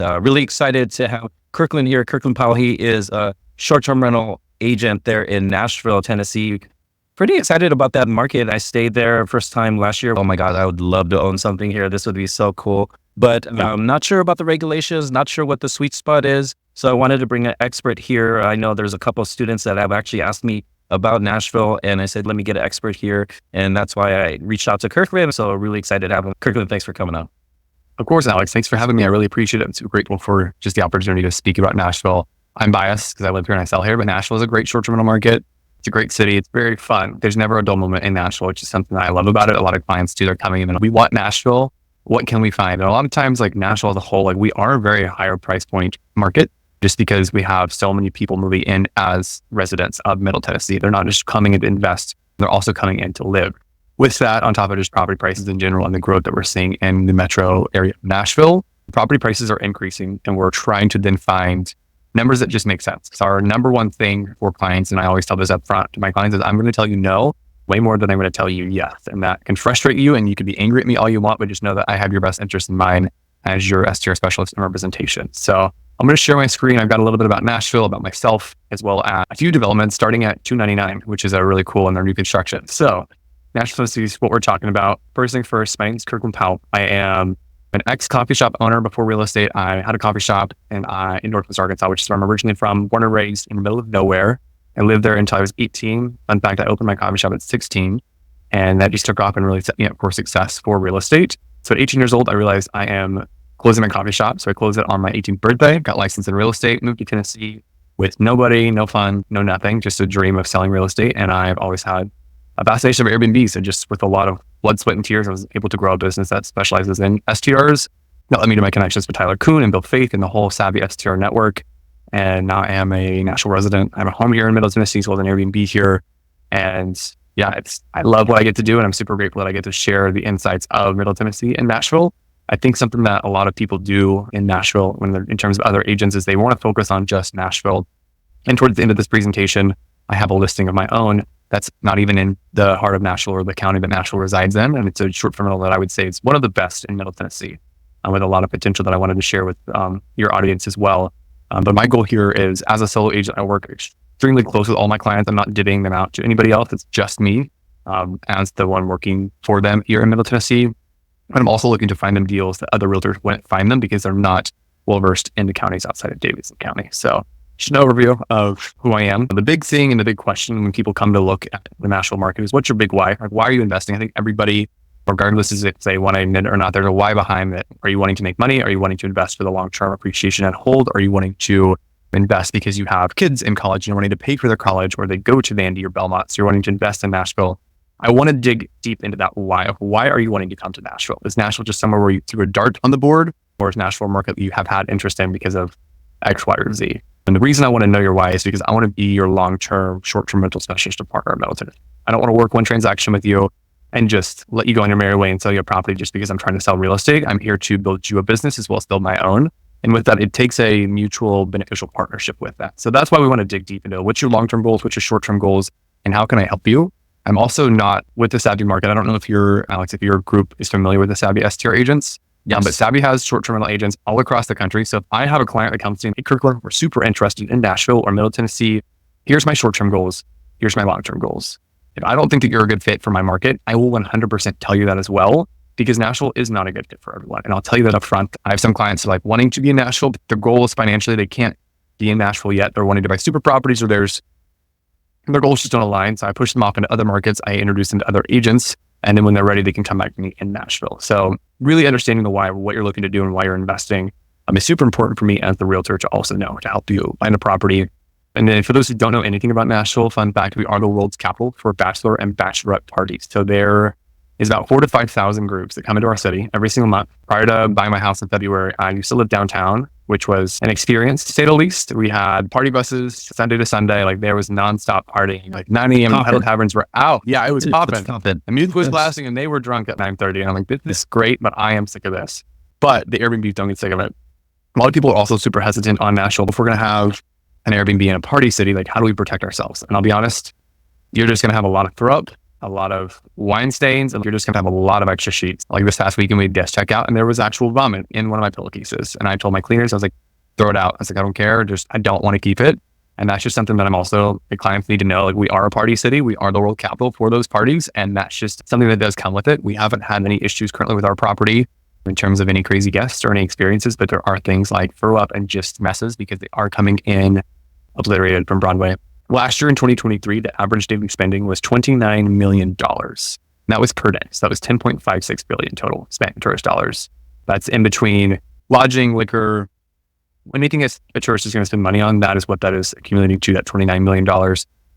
Really excited to have Kirklyn here. Kirklyn Powell, he is a short-term rental agent there in Nashville, Tennessee. Pretty excited about that market. I stayed there first time last year. Oh my God, I would love to own something here. This would be so cool. But I'm not sure about the regulations, not sure what the sweet spot is. So I wanted to bring an expert here. I know there's a couple of students that have actually asked me about Nashville, and I said, let me get an expert here. And that's why I reached out to Kirklyn. So really excited to have him. Kirklyn, thanks for coming on. Of course, Alex. Thanks for having me. I really appreciate it. I'm super grateful for just the opportunity to speak about Nashville. I'm biased because I live here and I sell here, but Nashville is a great short-term rental market. It's a great city. It's very fun. There's never a dull moment in Nashville, which is something that I love about it. A lot of clients too, they're coming in and we want Nashville. What can we find? And a lot of times, like Nashville as a whole, like we are a very higher price point market just because we have so many people moving in as residents of Middle Tennessee. They're not just coming in to invest. They're also coming in to live. With that, on top of just property prices in general and the growth that we're seeing in the metro area of Nashville, property prices are increasing and we're trying to then find numbers that just make sense. So our number one thing for clients, and I always tell this up front to my clients, is I'm going to tell you no way more than I'm going to tell you yes. And that can frustrate you and you can be angry at me all you want, but just know that I have your best interest in mind as your STR specialist in representation. So I'm going to share my screen. I've got a little bit about Nashville, about myself, as well as a few developments starting at $299, which is a really cool and they're new construction. So Nashville, Tennessee is what we're talking about. First thing first, my name is Kirklyn Powell. I am an ex-coffee shop owner before real estate. I had a coffee shop in Northwest Arkansas, which is where I'm originally from, born and raised in the middle of nowhere. I lived there until I was 18. In fact, I opened my coffee shop at 16 and that just took off and really set me up for success for real estate. So at 18 years old, I realized I am closing my coffee shop. So I closed it on my 18th birthday, got licensed in real estate, moved to Tennessee with nobody, no fun, no nothing, just a dream of selling real estate. And I've always had a fascination of Airbnb. So just with a lot of blood, sweat, and tears, I was able to grow a business that specializes in STRs. That led me to my connections with Tyler Kuhn and Bill Faith and the whole Savvy STR network. And now I am a Nashville resident. I have a home here in Middle Tennessee, as well as an Airbnb here. And yeah, I love what I get to do. And I'm super grateful that I get to share the insights of Middle Tennessee and Nashville. I think something that a lot of people do in Nashville when they're in terms of other agents is they want to focus on just Nashville. And towards the end of this presentation, I have a listing of my own that's not even in the heart of Nashville or the county that Nashville resides in. And it's a short-term rental that I would say is one of the best in Middle Tennessee with a lot of potential that I wanted to share with your audience as well. But my goal here is as a solo agent, I work extremely close with all my clients. I'm not divvying them out to anybody else. It's just me as the one working for them here in Middle Tennessee. And I'm also looking to find them deals that other realtors wouldn't find them because they're not well-versed in the counties outside of Davidson County. So just an overview of who I am. The big thing and the big question when people come to look at the Nashville market is what's your big why? Like, why are you investing? I think everybody, regardless if they want to admit it or not, there's a why behind it. Are you wanting to make money? Are you wanting to invest for the long-term appreciation and hold? Are you wanting to invest because you have kids in college and you're wanting to pay for their college or they go to Vandy or Belmont, so you're wanting to invest in Nashville? I want to dig deep into that why. Why are you wanting to come to Nashville? Is Nashville just somewhere where you threw a dart on the board, or is Nashville a market that you have had interest in because of X, Y, or Z? And the reason I want to know your why is because I want to be your long-term, short-term rental specialist or partner in Middle Tennessee. I don't want to work one transaction with you and just let you go on your merry way and sell you a property just because I'm trying to sell real estate. I'm here to build you a business as well as build my own. And with that, it takes a mutual beneficial partnership with that. So that's why we want to dig deep into what's your long-term goals, what's your short-term goals, and how can I help you? I'm also not with the Savvy market. I don't know if Alex, if your group is familiar with the Savvy STR agents. Yes. But Savvy has short-term rental agents all across the country. So if I have a client that comes to me, hey, Kirklyn, we're super interested in Nashville or Middle Tennessee. Here's my short-term goals. Here's my long-term goals. If I don't think that you're a good fit for my market, I will 100% tell you that as well, because Nashville is not a good fit for everyone. And I'll tell you that up front. I have some clients who like wanting to be in Nashville, but their goal is financially, they can't be in Nashville yet. They're wanting to buy super properties or their goals just don't align. So I push them off into other markets. I introduce them to other agents. And then when they're ready, they can come back to me in Nashville. So really understanding the why, what you're looking to do and why you're investing is super important for me as the realtor to also know, to help you find a property. And then for those who don't know anything about Nashville, fun fact, we are the world's capital for bachelor and bachelorette parties. So there is about 4,000 to 5,000 groups that come into our city every single month. Prior to buying my house in February, I used to live downtown, which was an experience to say the least. We had party buses Sunday to Sunday. Like there was nonstop partying. Like 9 a.m. Idle taverns were out. Yeah, it was popping. The music was blasting and they were drunk at 9:30. And I'm like, this is great, but I am sick of this. But the Airbnb don't get sick of it. A lot of people are also super hesitant on Nashville. If we're going to have an Airbnb in a party city, like how do we protect ourselves? And I'll be honest, you're just going to have a lot of throw up. a lot of wine stains, and you're just going to have a lot of extra sheets. Like this past weekend, we had guest checkout, and there was actual vomit in one of my pillowcases. And I told my cleaners, I was like, throw it out. I was like, I don't care. I don't want to keep it. And that's just something that the clients need to know. Like, we are a party city. We are the world capital for those parties. And that's just something that does come with it. We haven't had any issues currently with our property in terms of any crazy guests or any experiences, but there are things like throw up and just messes because they are coming in obliterated from Broadway. Last year in 2023, the average daily spending was $29 million. And that was per day. So that was 10.56 billion total spent in tourist dollars. That's in between lodging, liquor, anything a tourist is going to spend money on. That is what that is accumulating to, that $29 million.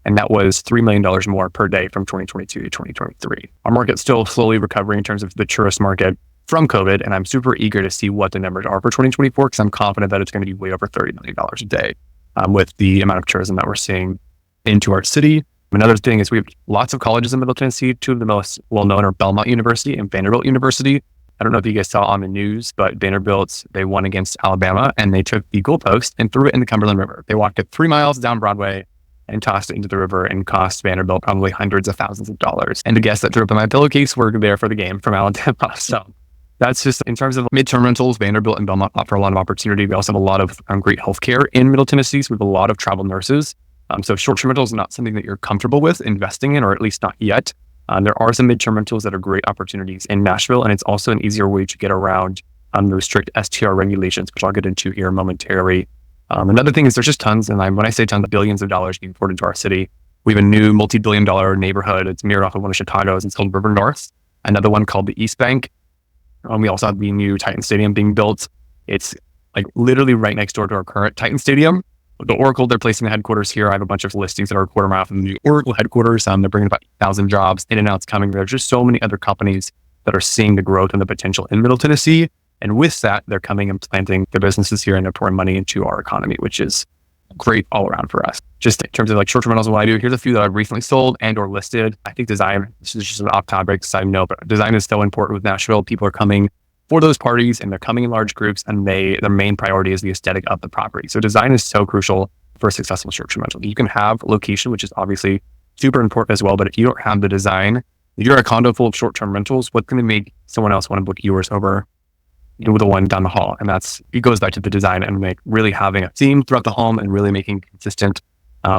And that was $3 million more per day from 2022 to 2023. Our market's still slowly recovering in terms of the tourist market from COVID. And I'm super eager to see what the numbers are for 2024, because I'm confident that it's going to be way over $30 million a day with the amount of tourism that we're seeing into our city. Another thing is we have lots of colleges in Middle Tennessee. Two of the most well-known are Belmont University and Vanderbilt University. I don't know if you guys saw on the news, but Vanderbilt, they won against Alabama, and they took the goalpost and threw it in the Cumberland River. They walked it 3 miles down Broadway and tossed it into the river, and cost Vanderbilt probably hundreds of thousands of dollars. And the guests that threw up in my pillowcase were there for the game from Alabama. So that's just in terms of midterm rentals. Vanderbilt and Belmont offer a lot of opportunity. We also have a lot of great healthcare in Middle Tennessee. So we have a lot of travel nurses. So short-term rentals is not something that you're comfortable with investing in, or at least not yet. There are some midterm rentals that are great opportunities in Nashville, and it's also an easier way to get around those strict STR regulations, which I'll get into here momentarily. Another thing is there's just tons, and when I say tons, billions of dollars being poured into our city. We have a new multi-billion-dollar neighborhood. It's mirrored off of one of Chicago's. It's called River North. Another one called the East Bank. We also have the new Titan Stadium being built. It's like literally right next door to our current Titan Stadium. The Oracle, they're placing the headquarters here. I have a bunch of listings that are a quarter mile from the new Oracle headquarters. They're bringing about 1,000 jobs. In-N-Out's coming. There's just so many other companies that are seeing the growth and the potential in Middle Tennessee. And with that, they're coming and planting their businesses here, and they're pouring money into our economy, which is great all around for us. Just in terms of like short-term rentals and what I do, here's a few that I've recently sold and or listed. I think design, this is just an off-topic side note, but design is so important with Nashville. People are coming for those parties, and they're coming in large groups, and their main priority is the aesthetic of the property. So design is so crucial for a successful short-term rental. You can have location, which is obviously super important as well, but if you don't have the design, if you're a condo full of short-term rentals, what's going to make someone else want to book yours over the one down the hall? And it goes back to the design and really having a theme throughout the home, and really making consistent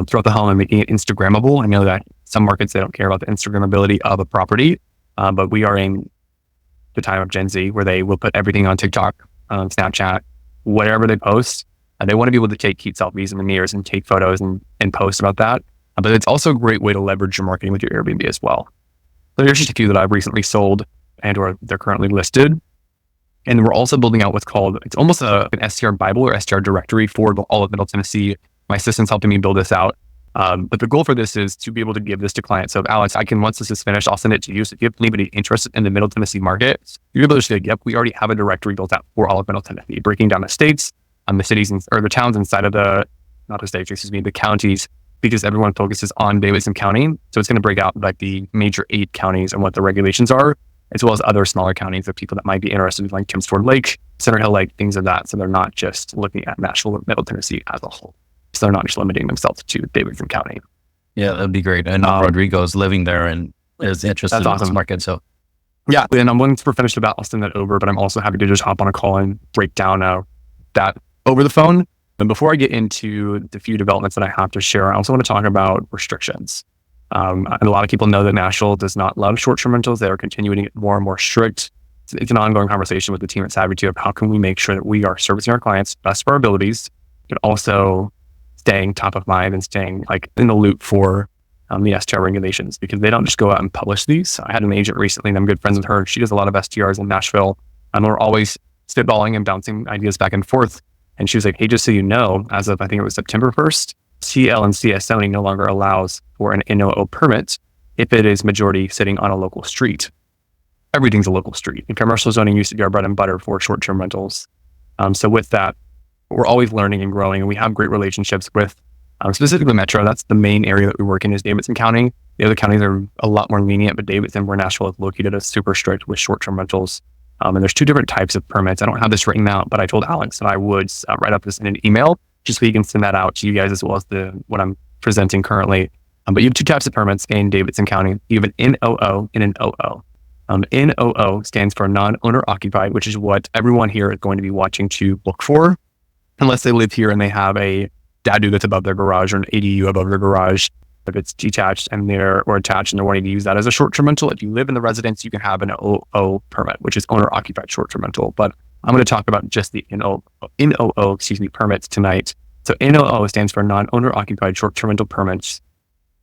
throughout the home, and making it Instagrammable. I know that some markets, they don't care about the Instagrammability of a property, but we are in the time of Gen Z where they will put everything on TikTok, Snapchat, whatever they post. They want to be able to take cute selfies in the mirrors and take photos and post about that. But it's also a great way to leverage your marketing with your Airbnb as well. So there's just a few that I've recently sold and or they're currently listed. And we're also building out what's called, it's almost an STR Bible or STR directory for all of Middle Tennessee. My assistant's helping me build this out. But the goal for this is to be able to give this to clients. So Alex, once this is finished, I'll send it to you. So if you have anybody interested in the Middle Tennessee market, you're able to say, yep, we already have a directory built out for all of Middle Tennessee, breaking down the states, the cities or the towns inside of the counties, because everyone focuses on Davidson County. So it's going to break out like the major 8 counties and what the regulations are, as well as other smaller counties of people that might be interested in like Tim's Ford Lake, Center Hill Lake, things of that. So they're not just looking at Nashville or Middle Tennessee as a whole. So they're not just limiting themselves to Davidson County. Yeah, that'd be great. And Rodrigo's living there and is interested in this market. So yeah, and once we're finished with that, I'll send that over, but I'm also happy to just hop on a call and break down that over the phone. And before I get into the few developments that I have to share, I also want to talk about restrictions. And a lot of people know that Nashville does not love short-term rentals. They are continuing to get more and more strict. It's an ongoing conversation with the team at Savvy too, of how can we make sure that we are servicing our clients best of our abilities, but also staying top of mind and staying like in the loop for the STR regulations, because they don't just go out and publish these. I had an agent recently, and I'm good friends with her. She does a lot of STRs in Nashville, and we're always spitballing and bouncing ideas back and forth. And she was like, hey, just so you know, as of, I think it was September 1st, CL and CS zoning no longer allows for an NOO permit if it is majority sitting on a local street. Everything's a local street. And commercial zoning used to be our bread and butter for short-term rentals. So with that, we're always learning and growing, and we have great relationships with specifically Metro. That's the main area that we work in, is Davidson County. The other counties are a lot more lenient, but Davidson, where Nashville is located, is super strict with short-term rentals. And there's 2 different types of permits. I don't have this written out, but I told Alex that I would write up this in an email just so he can send that out to you guys, as well as what I'm presenting currently. But you have two types of permits in Davidson County. You have an NOO and an OO. NOO stands for non-owner occupied, which is what everyone here is going to be watching to look for, unless they live here and they have a dadu that's above their garage or an ADU above their garage. If it's detached and or attached and they're wanting to use that as a short-term rental, if you live in the residence, you can have an OO permit, which is owner occupied short-term rental. But I'm going to talk about just the NOO permits tonight. So NOO stands for non-owner occupied short-term rental permits.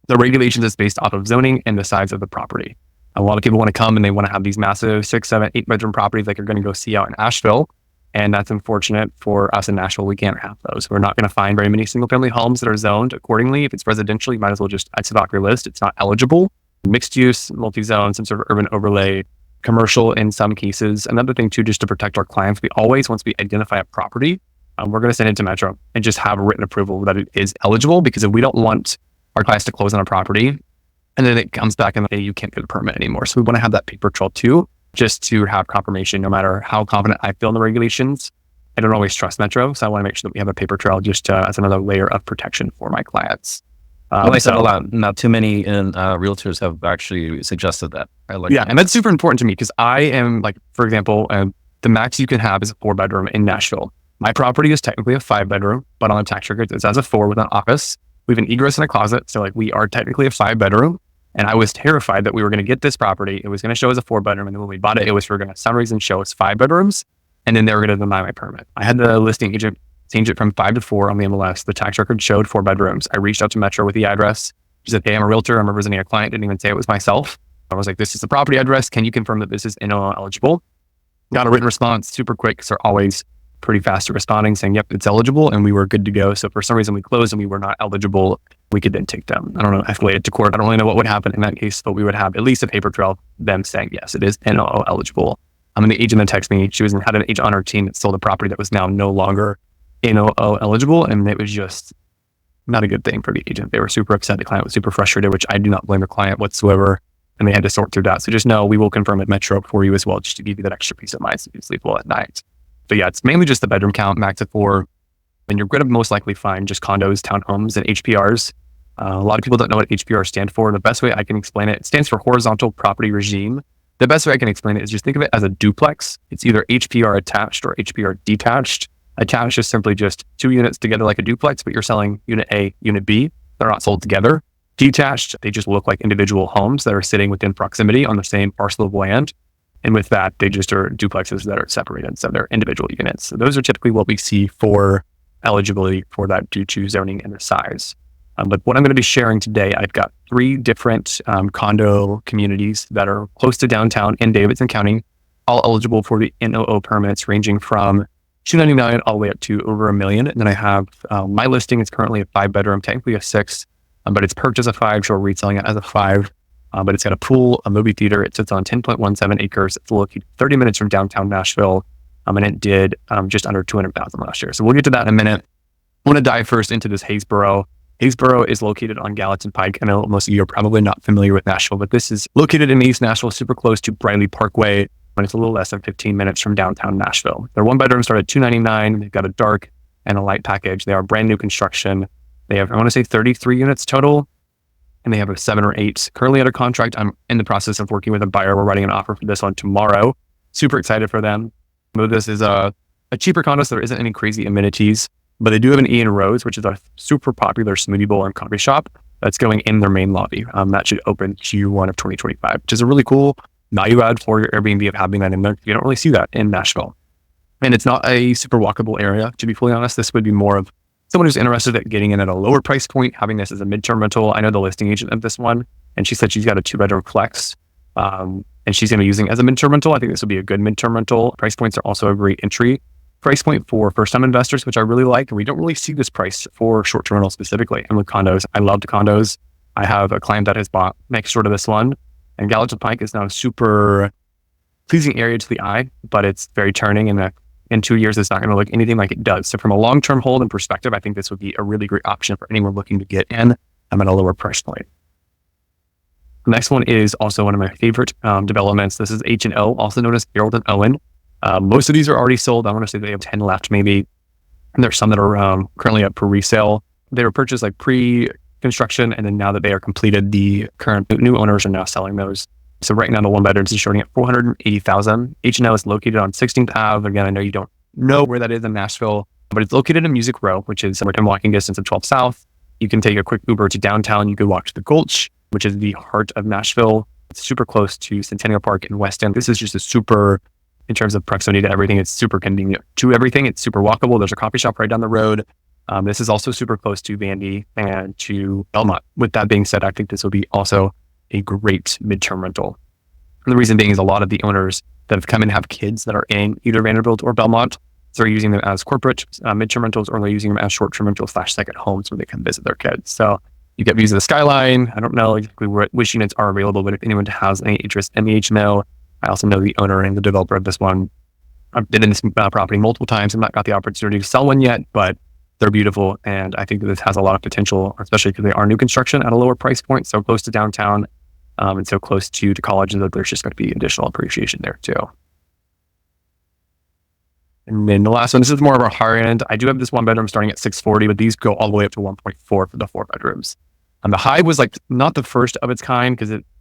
The regulations is based off of zoning and the size of the property. A lot of people want to come and they want to have these massive 6, 7, 8 bedroom properties like you're going to go see out in Nashville. And that's unfortunate for us in Nashville. We can't have those. We're not going to find very many single family homes that are zoned accordingly. If it's residential, you might as well just exit off your list. It's not eligible. Mixed use, multi-zone, some sort of urban overlay, commercial in some cases. Another thing too, just to protect our clients, we always, once we identify a property, we're going to send it to Metro and just have a written approval that it is eligible, because if we don't want our clients to close on a property and then it comes back and hey, you can't get a permit anymore. So we want to have that paper trail too, just to have confirmation. No matter how confident I feel in the regulations, I don't always trust Metro. So I want to make sure that we have a paper trail just as another layer of protection for my clients. I said a lot. Not too many realtors have actually suggested that. I like that. And that's super important to me, because I am like, for example, the max you can have is a 4-bedroom in Nashville. My property is technically a 5-bedroom, but on the tax records, it's as a 4 with an office. We have an egress and a closet. So like we are technically a 5-bedroom. And I was terrified that we were going to get this property. It was going to show as a 4-bedroom. And then when we bought it, it was for going to, some reason, show as 5 bedrooms. And then they were going to deny my permit. I had the listing agent change it from 5 to 4 on the MLS. The tax record showed 4 bedrooms. I reached out to Metro with the address. She said, hey, I'm a realtor. I'm representing a client. Didn't even say it was myself. I was like, this is the property address. Can you confirm that this is NOL eligible? Got a written response super quick, because they're always pretty fast at responding, saying, yep, it's eligible. And we were good to go. So if for some reason we closed and we were not eligible, we could then take them, I don't know, escalate it to court. I don't really know what would happen in that case, but we would have at least a paper trail, them saying, yes, it is NOL eligible. And the agent that texted me, she had an agent on her team that sold a property that was now no longer NOL eligible. And it was just not a good thing for the agent. They were super upset. The client was super frustrated, which I do not blame the client whatsoever. And they had to sort through that. So just know we will confirm at Metro for you as well, just to give you that extra peace of mind so you can sleep well at night. But yeah, it's mainly just the bedroom count, max of 4. And you're going to most likely find just condos, townhomes, and HPRs. A lot of people don't know what HPR stands for. The best way I can explain it, it stands for horizontal property regime. The best way I can explain it is just think of it as a duplex. It's either HPR attached or HPR detached. Attached is simply just 2 units together like a duplex, but you're selling unit A, unit B. They're not sold together. Detached, they just look like individual homes that are sitting within proximity on the same parcel of land. And with that, they just are duplexes that are separated. So they're individual units. So those are typically what we see for eligibility for that due to zoning and the size. But what I'm going to be sharing today, I've got 3 different condo communities that are close to downtown in Davidson County, all eligible for the NOO permits ranging from $299 all the way up to over $1 million. And then I have my listing is currently a 5-bedroom, technically a 6, but it's perked as a 5, so we're retailing it as a 5. But it's got a pool, a movie theater. It sits on 10.17 acres. It's located 30 minutes from downtown Nashville. And it did just under $200,000 last year. So we'll get to that in a minute. I want to dive first into this Hayesboro. Hayesboro is located on Gallatin Pike. I know most of you are probably not familiar with Nashville, but this is located in East Nashville, super close to Briley Parkway, and it's a little less than 15 minutes from downtown Nashville. Their 1-bedroom start at $299. They've got a dark and a light package. They are brand new construction. They have, I want to say 33 units total, and they have a 7 or 8 currently under contract. I'm in the process of working with a buyer. We're writing an offer for this one tomorrow. Super excited for them. This is a cheaper condo, so there isn't any crazy amenities. But they do have an Ian Rose, which is a super popular smoothie bowl and coffee shop that's going in their main lobby. That should open Q1 of 2025, which is a really cool value add for your Airbnb of having that in there. You don't really see that in Nashville. And it's not a super walkable area, to be fully honest. This would be more of someone who's interested in getting in at a lower price point, having this as a midterm rental. I know the listing agent of this one, and she said she's got a 2-bedroom flex, and she's going to be using it as a midterm rental. I think this will be a good midterm rental. Price points are also a great entry price point for first-time investors, which I really like. And we don't really see this price for short-term rentals specifically. And with condos, I love the condos. I have a client that has bought next door to this one, and Gallatin Pike is now a super pleasing area to the eye, but it's very turning, and in 2 years, it's not going to look anything like it does. So from a long-term hold and perspective, I think this would be a really great option for anyone looking to get in. I'm at a lower price point. The next one is also one of my favorite developments. This is H&O, also known as Harold and Owen. Most of these are already sold. I want to say they have 10 left maybe. And there's some that are currently up for resale. They were purchased like construction. And then now that they are completed, the current new owners are now selling those. So right now the one bedrooms is starting at $480,000. H&L is located on 16th Ave. Again, I know you don't know where that is in Nashville, but it's located in Music Row, which is within walking distance of 12 South. You can take a quick Uber to downtown. You could walk to the Gulch, which is the heart of Nashville. It's super close to Centennial Park in West End. This is just a super, in terms of proximity to everything, it's super convenient to everything. It's super walkable. There's a coffee shop right down the road. This is also super close to Vandy and to Belmont. With that being said, I think this will be also a great midterm rental. And the reason being is a lot of the owners that have come in have kids that are in either Vanderbilt or Belmont. So they're using them as corporate midterm rentals, or they're using them as short-term rentals / second homes where they can visit their kids. So you get views of the skyline. I don't know exactly which units are available, but if anyone has any interest in the HMO, I also know the owner and the developer of this one. I've been in this property multiple times. I've not got the opportunity to sell one yet, but they're beautiful. And I think that this has a lot of potential, especially because they are new construction at a lower price point, so close to downtown and so close to college, and that there's just going to be additional appreciation there too. And then the last one, this is more of our higher end. I do have this one bedroom starting at $640, but these go all the way up to 1.4 for the 4 bedrooms. And the Hive was like not the first of its kind,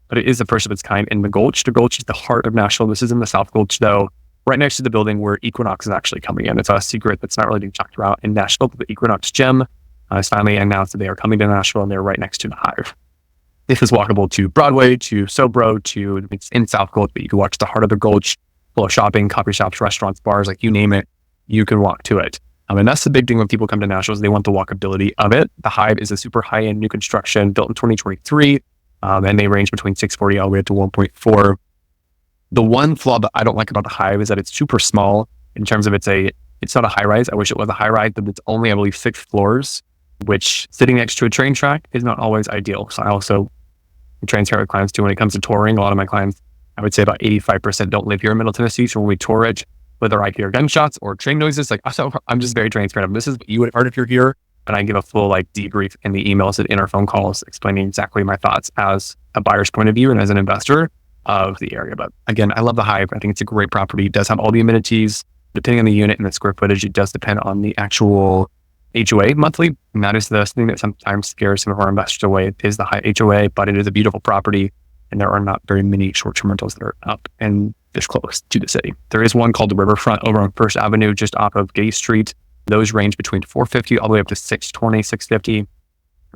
but it is the first of its kind in the Gulch. The Gulch is the heart of Nashville. This is in the South Gulch though, right next to the building where Equinox is actually coming in. It's a secret that's not really being talked about in Nashville, but the Equinox Gym has finally announced that they are coming to Nashville, and they're right next to the Hive. This is walkable to Broadway, to Sobro, it's in South Gulch, but you can walk to the heart of the Gulch, full of shopping, coffee shops, restaurants, bars, like you name it, you can walk to it. And that's the big thing when people come to Nashville is they want the walkability of it. The Hive is a super high-end new construction built in 2023, and they range between 640 all the way up to 1.4. The one flaw that I don't like about the Hive is that it's super small in terms of it's not a high-rise. I wish it was a high-rise, but it's only, I believe, 6 floors, which sitting next to a train track is not always ideal. So I also transparent with clients too. When it comes to touring, a lot of my clients, I would say about 85% don't live here in Middle Tennessee. So when we tour it, whether I hear gunshots or train noises, I'm just very transparent. This is what you would have heard if you're here. And I give a full debrief in the emails and in our phone calls, explaining exactly my thoughts as a buyer's point of view and as an investor of the area. But again, I love the Hive. I think it's a great property. It does have all the amenities. Depending on the unit and the square footage, it does depend on the actual HOA monthly. And that is the thing that sometimes scares some of our investors away, is the high HOA, but it is a beautiful property. And there are not very many short-term rentals that are up and this close to the city. There is one called the Riverfront over on First Avenue, just off of Gay Street. Those range between $450 all the way up to $620, $650.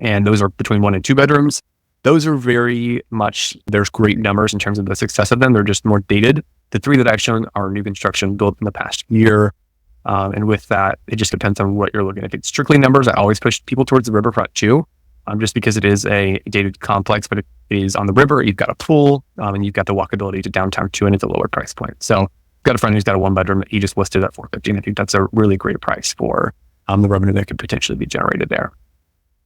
And those are between 1 and 2 bedrooms. Those are very much, there's great numbers in terms of the success of them. They're just more dated. The 3 that I've shown are new construction built in the past year. And with that, it just depends on what you're looking at. If it's strictly numbers, I always push people towards the Riverfront too, just because it is a dated complex, but it is on the river. You've got a pool, and you've got the walkability to downtown too, and it's a lower price point. So I've got a friend who's got a 1 bedroom that he just listed at $450, and I think that's a really great price for the revenue that could potentially be generated there.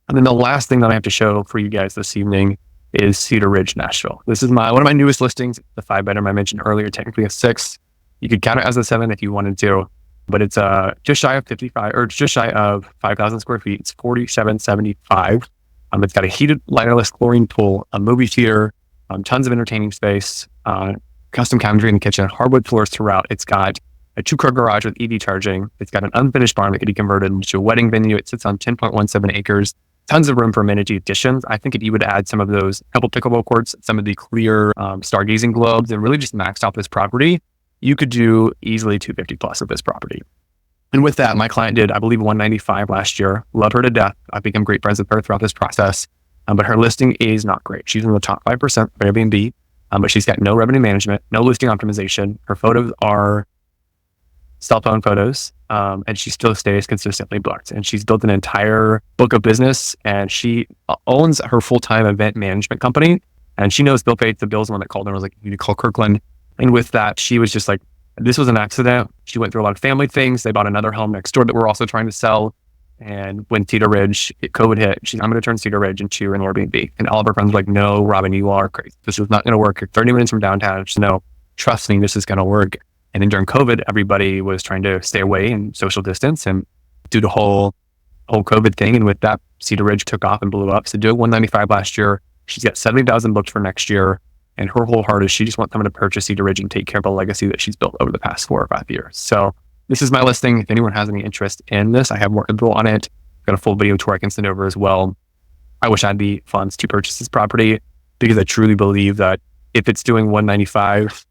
And then the last thing that I have to show for you guys this evening is Cedar Ridge, Nashville. This is one of my newest listings, the 5 bedroom I mentioned earlier, technically a 6. You could count it as a 7 if you wanted to, but it's just shy of 5,000 square feet. It's 4,775. It's got a heated linerless chlorine pool, a movie theater, tons of entertaining space, custom cabinetry in the kitchen, hardwood floors throughout. It's got a 2-car garage with EV charging. It's got an unfinished barn that could be converted into a wedding venue. It sits on 10.17 acres. Tons of room for amenity additions. I think if you would add some of those, couple pickleball courts, some of the clear stargazing globes, and really just maxed out this property, you could do easily 250 plus of this property. And with that, my client did, I believe, 195 last year. Love her to death. I've become great friends with her throughout this process. But her listing is not great. She's in the top 5% of Airbnb, but she's got no revenue management, no listing optimization. Her photos are cell phone photos, and she still stays consistently booked. And she's built an entire book of business, and she owns her full-time event management company. And she knows Bill paid the bills. The one that called her was like, you need to call Kirklyn. And with that, she was just like, this was an accident. She went through a lot of family things. They bought another home next door that we're also trying to sell. And when Cedar Ridge, COVID hit, I'm going to turn Cedar Ridge into an Airbnb. And all of her friends were like, no, Robin, you are crazy. This is not going to work. You're 30 minutes from downtown. Just no, trust me, this is going to work. And then during COVID, everybody was trying to stay away and social distance and do the whole COVID thing. And with that, Cedar Ridge took off and blew up. So doing 195 last year, she's got 70,000 booked for next year. And her whole heart is she just wants someone to purchase Cedar Ridge and take care of the legacy that she's built over the past 4 or 5 years. So this is my listing. If anyone has any interest in this, I have more info on it. I've got a full video tour I can send over as well. I wish I had the funds to purchase this property, because I truly believe that if it's doing 195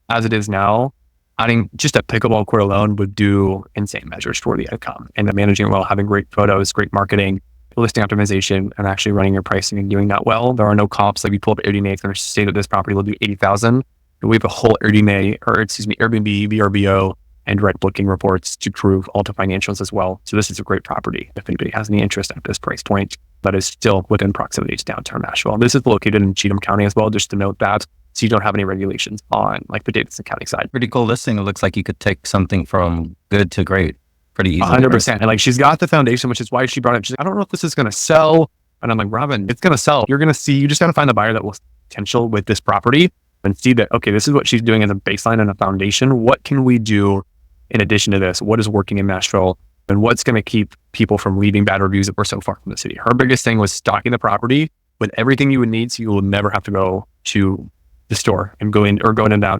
as it is now, adding just a pickleball court alone would do insane measures for the income. And then managing it well, having great photos, great marketing, listing optimization, and actually running your pricing and doing that well. There are no comps. Like, you pull up Airbnb, it's going to say that this property will do 80,000. And we have a whole Airbnb, VRBO, and direct booking reports to prove all the financials as well. So this is a great property if anybody has any interest at this price point, that is still within proximity to downtown Nashville. This is located in Cheatham County as well, just to note that. So you don't have any regulations on like the Davidson County side. Pretty cool listing. It looks like you could take something from good to great pretty easily. 100%. And like, she's got the foundation, which is why she brought it. She's like, I don't know if this is going to sell. And I'm like, Robin, it's going to sell. You're going to see, you just got to find the buyer that will potential with this property and see that, okay, this is what she's doing as a baseline and a foundation. What can we do in addition to this? What is working in Nashville? And what's going to keep people from leaving bad reviews if we're so far from the city? Her biggest thing was stocking the property with everything you would need, so you will never have to go to the store and go into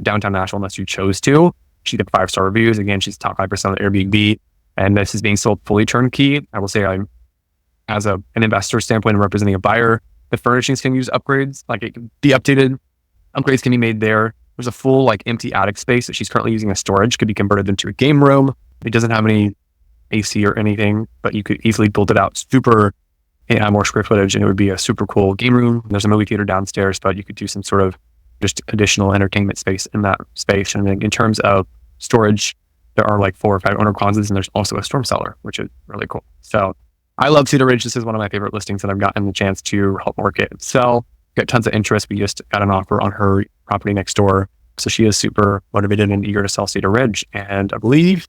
downtown Nashville unless you chose to. She did 5-star reviews. Again, she's top 5% on Airbnb, and this is being sold fully turnkey. I will say, I'm, as an investor standpoint and representing a buyer, the furnishings can use upgrades, like it can be updated. Upgrades can be made there. There's a full like empty attic space that she's currently using as storage, could be converted into a game room. It doesn't have any AC or anything, but you could easily build it out super and add more square footage, and it would be a super cool game room. There's a movie theater downstairs, but you could do some sort of just additional entertainment space in that space. And then in terms of storage, there are like 4 or 5 owner closets, and there's also a storm cellar, which is really cool. So I love Cedar Ridge. This is one of my favorite listings that I've gotten the chance to help market and sell. Got tons of interest. We just got an offer on her property next door. So she is super motivated and eager to sell Cedar Ridge. And I believe,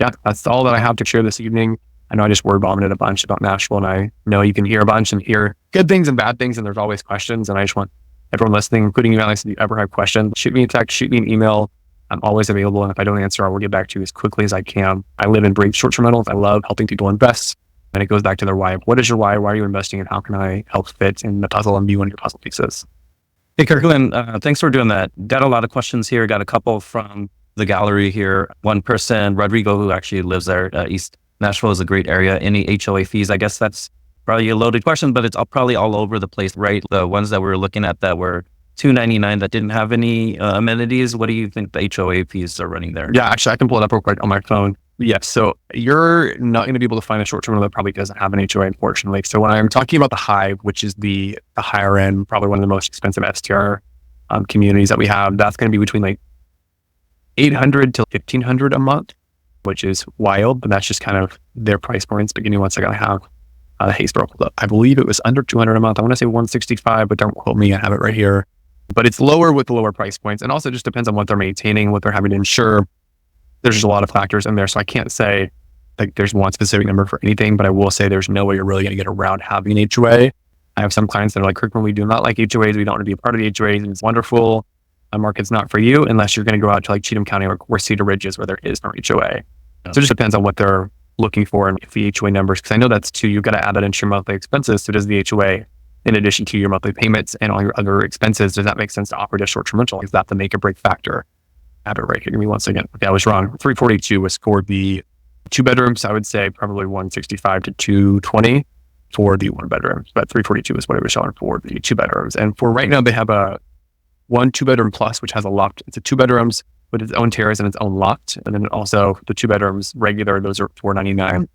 yeah, that's all that I have to share this evening. I know I just word vomited a bunch about Nashville, and I know you can hear a bunch and hear good things and bad things, and there's always questions. And I just want everyone listening, including you, Alex, if you ever have questions, shoot me a text, shoot me an email. I'm always available. And if I don't answer, I will get back to you as quickly as I can. I live and breathe short-term rentals. I love helping people invest. And it goes back to their why. What is your why? Why are you investing? And how can I help fit in the puzzle and be one of your puzzle pieces? Hey, Kirklyn, thanks for doing that. Got a lot of questions here. Got a couple from the gallery here. One person, Rodrigo, who actually lives there. East Nashville is a great area. Any HOA fees? I guess that's probably a loaded question, but it's probably all over the place, right? The ones that we were looking at that were $299 that didn't have any amenities. What do you think the HOA fees are running there? Yeah, actually, I can pull it up real quick on my phone. Yes, so you're not going to be able to find a short-term rental that probably doesn't have an HOA, unfortunately. So when I'm talking about the Hive, which is the higher end, probably one of the most expensive STR communities that we have, that's going to be between like $800 to $1,500 a month, which is wild, but that's just kind of their price points. But give me one second, I have the Haysboro pulled up. I believe it was under $200 a month. I want to say $165, but don't quote me. I have it right here. But it's lower with the lower price points, and also just depends on what they're maintaining, what they're having to insure. There's just a lot of factors in there. So I can't say like there's one specific number for anything, but I will say there's no way you're really going to get around having an HOA. I have some clients that are like, Kirklyn, we do not like HOAs. We don't want to be a part of the HOAs. And it's wonderful. The market's not for you unless you're going to go out to like Cheatham County or where Cedar Ridge is, where there is no HOA. So it just depends on what they're looking for and the HOA numbers. Because I know that's too, you've got to add that into your monthly expenses. So does the HOA, in addition to your monthly payments and all your other expenses, does that make sense to operate a short-term rental? Is that the make or break factor? I have it right here. Give me one second. Okay, I was wrong. 342 was for the 2 bedrooms. I would say probably 165 to 220 for the 1 bedroom, but 342 is what it was showing for the 2 bedrooms. And for right now, they have a 1 2-bedroom plus, which has a loft. It's a 2 bedrooms with its own terrace and its own loft. And then also the 2 bedrooms regular, those are $499.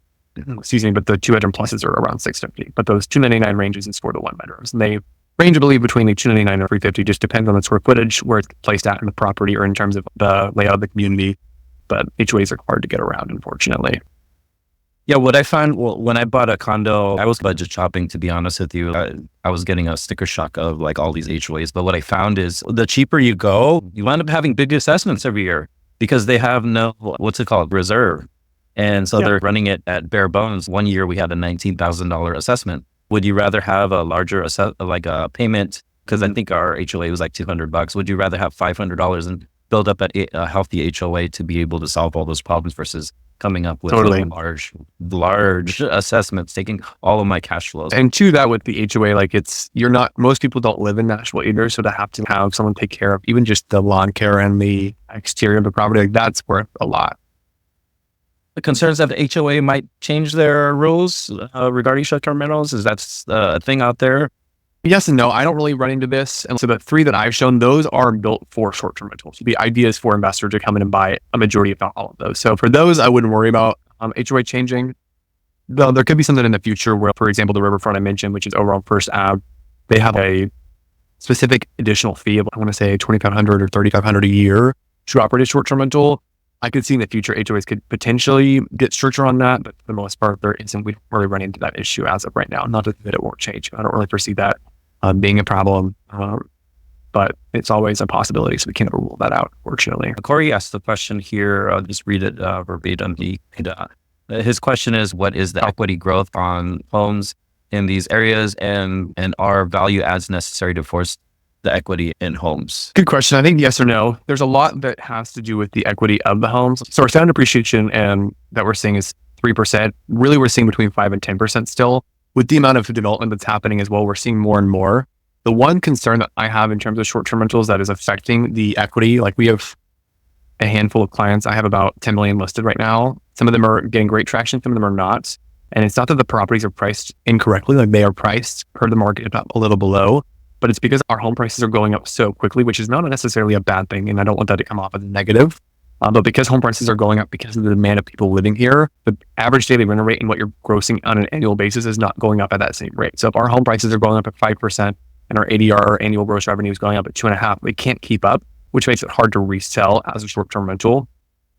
Excuse me, but the 2-bedroom pluses are around $650. But those $299 ranges is for the 1 bedrooms. And they range, I believe, between the $299 and $350, just depends on the square footage, where it's placed at in the property or in terms of the layout of the community. But HOAs are hard to get around, unfortunately. Yeah, what I found, well, when I bought a condo, I was budget shopping, to be honest with you. I was getting a sticker shock of like all these HOAs. But what I found is the cheaper you go, you end up having big assessments every year because they have no, what's it called, reserve. And so they're running it at bare bones. One year we had a $19,000 assessment. Would you rather have a larger like a payment? Because I think our HOA was like $200. Would you rather have $500 and build up a healthy HOA to be able to solve all those problems versus coming up with large assessments, taking all of my cash flows? And to that with the HOA, like most people don't live in Nashville either. So to have someone take care of even just the lawn care and the exterior of the property, like that's worth a lot. concerns that the HOA might change their rules regarding short-term rentals? Is that a thing out there? Yes and no. I don't really run into this. And so the three that I've shown, those are built for short-term rentals. The idea is for investors to come in and buy a majority, if not all of those. So for those, I wouldn't worry about HOA changing. Though there could be something in the future where, for example, the riverfront I mentioned, which is over on First Ave, they have a specific additional fee of, I want to say, $2,500 or $3,500 a year to operate a short-term rental. I could see in the future HOAs could potentially get stricter on that, but for the most part, there isn't. We really run into that issue as of right now. Not that it won't change. I don't really foresee that being a problem, but it's always a possibility, so we can't rule that out, fortunately. Corey asked the question here. I'll just read it verbatim. His question is, what is the equity growth on homes in these areas, and are value adds necessary to force the equity in homes? Good question. I think yes or no. There's a lot that has to do with the equity of the homes. So our standard appreciation and that we're seeing is 3%. Really, we're seeing between 5 and 10% still. With the amount of development that's happening as well, we're seeing more and more. The one concern that I have in terms of short-term rentals that is affecting the equity, like we have a handful of clients. I have about 10 million listed right now. Some of them are getting great traction, some of them are not. And it's not that the properties are priced incorrectly, like they are priced per the market, if not a little below, but it's because our home prices are going up so quickly, which is not necessarily a bad thing. And I don't want that to come off as a negative. But because home prices are going up because of the demand of people living here, the average daily rental rate and what you're grossing on an annual basis is not going up at that same rate. So if our home prices are going up at 5% and our ADR, or annual gross revenue, is going up at 2.5%, we can't keep up, which makes it hard to resell as a short-term rental.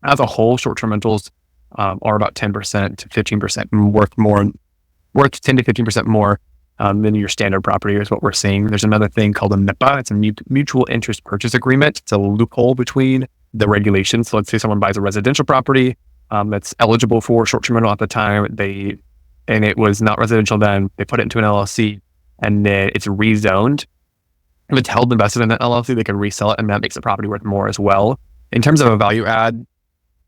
As a whole, short-term rentals are about 10% to 15% worth 10 to 15% more than your standard property is what we're seeing. There's another thing called a MIPA. It's a mutual interest purchase agreement. It's a loophole between the regulations. So let's say someone buys a residential property that's eligible for short-term rental at the time, and it was not residential then, they put it into an LLC, and then it's rezoned. If it's held invested in that LLC, they can resell it, and that makes the property worth more as well. In terms of a value add,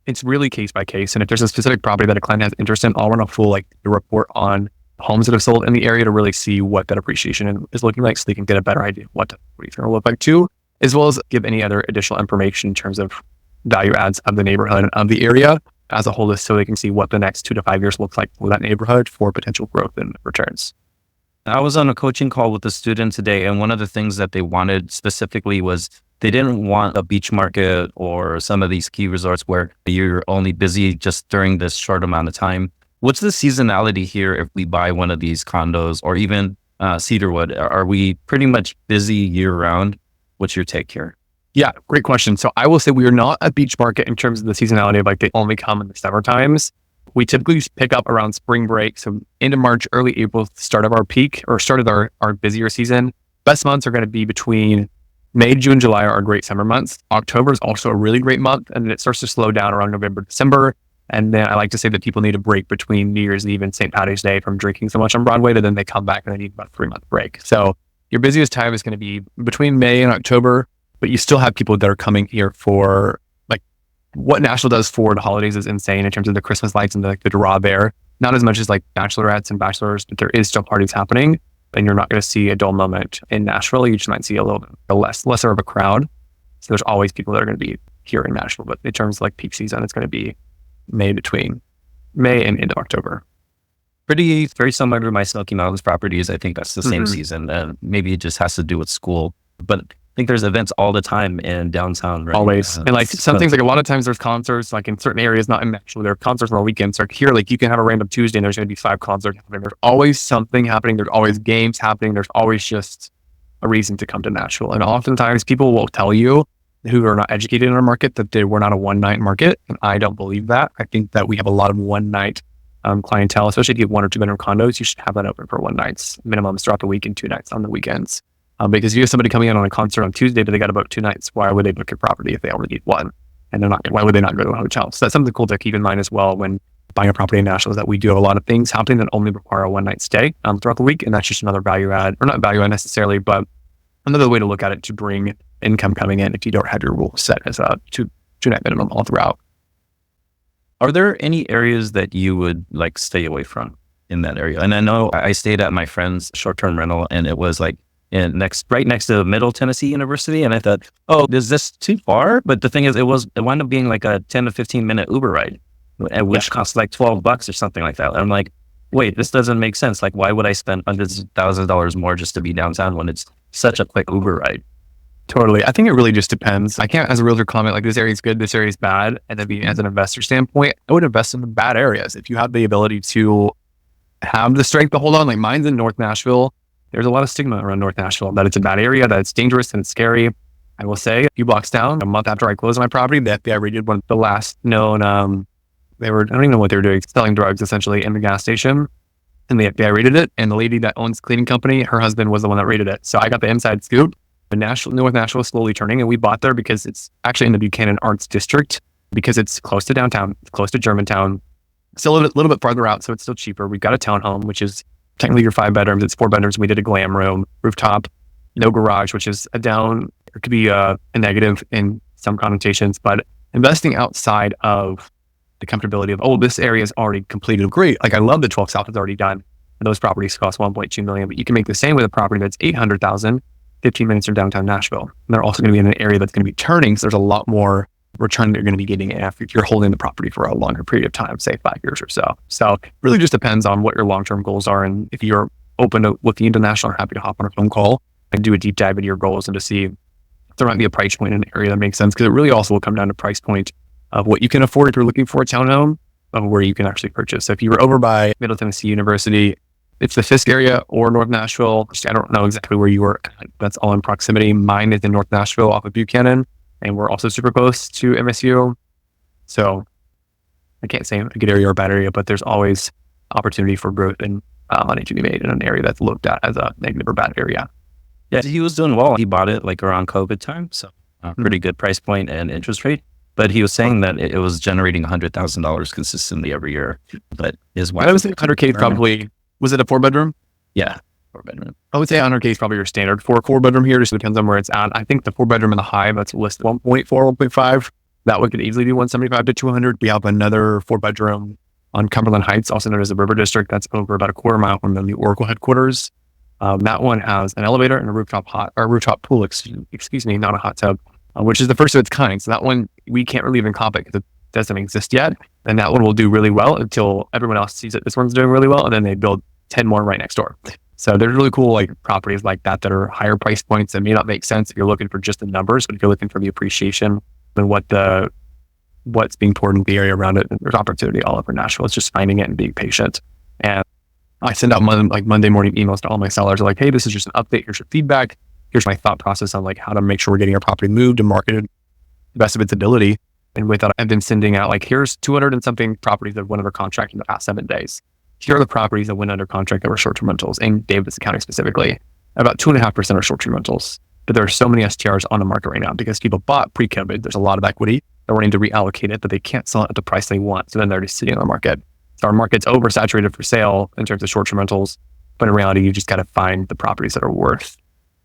it's really case by case. And if there's a specific property that a client has interest in, I'll run a full report on homes that have sold in the area to really see what that appreciation is looking like, so they can get a better idea of what it's going to look like too, as well as give any other additional information in terms of value adds of the neighborhood and of the area as a whole, so they can see what the next 2 to 5 years looks like for that neighborhood for potential growth and returns. I was on a coaching call with a student today, and one of the things that they wanted specifically was they didn't want a beach market or some of these ski resorts where you're only busy just during this short amount of time. What's the seasonality here if we buy one of these condos or even Cedarwood? Are we pretty much busy year round? What's your take here? Yeah, great question. So I will say we are not a beach market in terms of the seasonality of they only come in the summer times. We typically pick up around spring break. So end of March, early April, start of our peak or start of our busier season. Best months are going to be between May, June, July are our great summer months. October is also a really great month, and then it starts to slow down around November, December. And then I like to say that people need a break between New Year's Eve and St. Patrick's Day from drinking so much on Broadway, and then they come back and they need about a 3-month break. So your busiest time is going to be between May and October, but you still have people that are coming here for what Nashville does for the holidays is insane in terms of the Christmas lights and the draw there. Not as much as bachelorettes and bachelors, but there is still parties happening, and you're not going to see a dull moment in Nashville. You just might see a little bit lesser of a crowd. So there's always people that are going to be here in Nashville, but in terms of peak season, it's going to be between May and into October. Very similar to my Smoky Mountains properties. I think that's the same season, and maybe it just has to do with school, but I think there's events all the time in downtown, right? Always. And some things, a lot of times there's concerts, in certain areas, not in Nashville, there are concerts on weekends. Here, you can have a random Tuesday and there's going to be 5 concerts happening. There's always something happening. There's always games happening. There's always just a reason to come to Nashville. And oftentimes people will tell you, who are not educated in our market, that we're not a one-night market. And I don't believe that. I think that we have a lot of one-night clientele, especially if you have 1 or 2 bedroom condos. You should have that open for 1 nights minimums throughout the week and 2 nights on the weekends. Because you have somebody coming in on a concert on Tuesday, but they got about 2 nights. Why would they book your property if they only need 1? And why would they not go to a hotel? So that's something cool to keep in mind as well when buying a property in Nashville, is that we do have a lot of things happening that only require a 1-night stay throughout the week. And that's just another value add, or not value add necessarily, but another way to look at it to bring income coming in if you don't have your rules set as a 2-night minimum all throughout. Are there any areas that you would stay away from in that area? And I know I stayed at my friend's short-term rental, and it was right next to Middle Tennessee University. And I thought, is this too far? But the thing is, it wound up being a 10 to 15 minute Uber ride. which costs like $12 or something like that. And I'm like, wait, this doesn't make sense. Like, why would I spend hundreds of thousands of dollars more just to be downtown when it's such a quick Uber ride? Totally. I think it really just depends. I can't, as a realtor, comment like this area is good, this area is bad. And then as an investor standpoint, I would invest in the bad areas. If you have the ability to have the strength to hold on, like mine's in North Nashville. There's a lot of stigma around North Nashville that it's a bad area, that it's dangerous and it's scary. I will say a few blocks down, a month after I closed my property, the FBI raided one of the last known, I don't even know what they were doing, selling drugs essentially in the gas station. And the FBI raided it. And the lady that owns the cleaning company, her husband was the one that raided it. So I got the inside scoop. North Nashville is slowly turning, and we bought there because it's actually in the Buchanan Arts District, because it's close to downtown, it's close to Germantown, still a little bit farther out, so it's still cheaper. We've got a townhome, which is technically your 5 bedrooms. It's 4 bedrooms. We did a glam room, rooftop, no garage, which is a down, or could be a negative in some connotations, but investing outside of the comfortability of, oh, this area is already completed. Great. Like I love the 12 South is already done. And those properties cost 1.2 million, but you can make the same with a property that's 800,000, 15 minutes from downtown Nashville. And they're also going to be in an area that's going to be turning. So there's a lot more return that you're going to be getting if you're holding the property for a longer period of time, say 5 years or so. So it really just depends on what your long-term goals are. And if you're open to looking into Nashville, I'm happy to hop on a phone call and do a deep dive into your goals and to see if there might be a price point in an area that makes sense. Because it really also will come down to price point of what you can afford if you're looking for a townhome, of where you can actually purchase. So if you were over by Middle Tennessee University, it's the Fisk area or North Nashville. I don't know exactly where you were. That's all in proximity. Mine is in North Nashville off of Buchanan, and we're also super close to MSU. So I can't say a good area or a bad area, but there's always opportunity for growth and money to be made in an area that's looked at as a negative or bad area. Yeah, he was doing well. He bought it like around COVID time, so pretty good price point and interest rate. But he was saying that it was generating $100,000 consistently every year. But his wife, I would say 100K probably. Was it a 4-bedroom? Yeah, 4-bedroom. I would say 100K is probably your standard for a 4-bedroom here. Just depends on where it's at. I think the 4-bedroom in the Hive that's listed 1.4, 1.5. That one could easily do 175 to 200. We have another 4-bedroom on Cumberland Heights, also known as the River District. That's over about a quarter mile from the Oracle headquarters. That one has an elevator and a rooftop pool. Excuse me, not a hot tub, which is the first of its kind. So that one we can't really even comp it because it doesn't exist yet. And that one will do really well until everyone else sees that this one's doing really well, and then they build 10 more right next door. So there's really cool like properties like that that are higher price points that may not make sense if you're looking for just the numbers, but if you're looking for the appreciation and what's being poured into the area around it, there's opportunity all over Nashville. It's just finding it and being patient. And I send out Monday morning emails to all my sellers like, hey, this is just an update. Here's your feedback. Here's my thought process on like how to make sure we're getting our property moved and marketed to the best of its ability. And with that, I've been sending out like, here's 200 and something properties that went under contract in the past 7 days. Here are the properties that went under contract that were short-term rentals in Davis County specifically. About 2.5% are short-term rentals. But there are so many STRs on the market right now because people bought pre-COVID. There's a lot of equity. They're wanting to reallocate it, but they can't sell it at the price they want. So then they're just sitting on the market. So our market's oversaturated for sale in terms of short-term rentals. But in reality, you just got to find the properties that are worth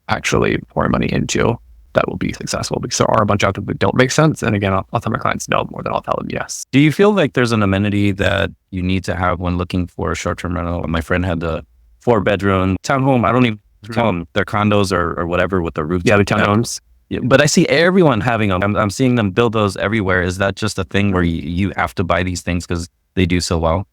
actually pouring money into that will be successful, because there are a bunch out there that don't make sense. And again, I'll tell my clients no more than I'll tell them yes. Do you feel like there's an amenity that you need to have when looking for a short-term rental? My friend had the 4-bedroom townhome. I don't even call them their condos or whatever with the roof. Yeah, the townhomes. Yeah, but I see everyone having them. I'm seeing them build those everywhere. Is that just a thing where you have to buy these things because they do so well?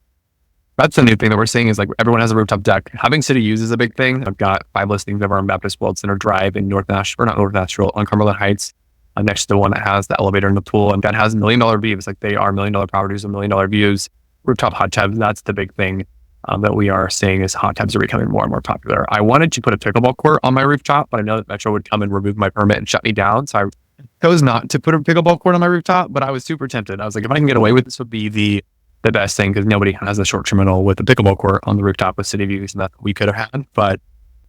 That's the new thing that we're seeing is like everyone has a rooftop deck. Having city use is a big thing. I've got 5 listings of our Baptist World Center Drive in North Nashville, or not North Nashville, on Cumberland Heights, next to the one that has the elevator and the pool, and that has $1 million views. Like they are $1 million properties, $1 million views. Rooftop hot tubs, that's the big thing that we are seeing is hot tubs are becoming more and more popular. I wanted to put a pickleball court on my rooftop, but I know that Metro would come and remove my permit and shut me down. So I chose not to put a pickleball court on my rooftop, but I was super tempted. I was like, if I can get away with this, would be the best thing, because nobody has a short-term rental with a pickleball court on the rooftop with city views that we could have had. But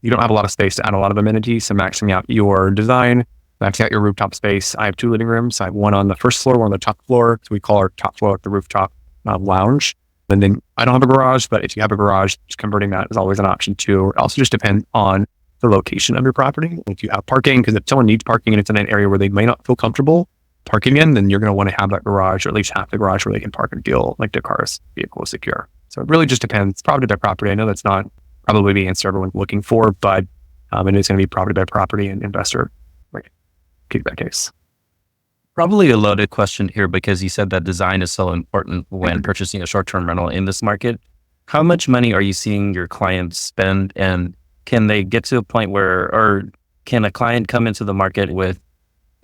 you don't have a lot of space to add a lot of amenities. So maxing out your design, maxing out your rooftop space. I have 2 living rooms. I have one on the first floor, one on the top floor. So we call our top floor the rooftop lounge. And then I don't have a garage, but if you have a garage, just converting that is always an option too. It also just depends on the location of your property. If you have parking, because if someone needs parking and it's in an area where they may not feel comfortable parking in, then you're going to want to have that garage, or at least half the garage where they can park and feel like their car's vehicle is secure. So it really just depends. Property by property. I know that's not probably the answer everyone's looking for, but it is going to be property by property and investor case by case. Probably a loaded question here because you said that design is so important when purchasing a short-term rental in this market. How much money are you seeing your clients spend, and can they get to a point where, or can a client come into the market with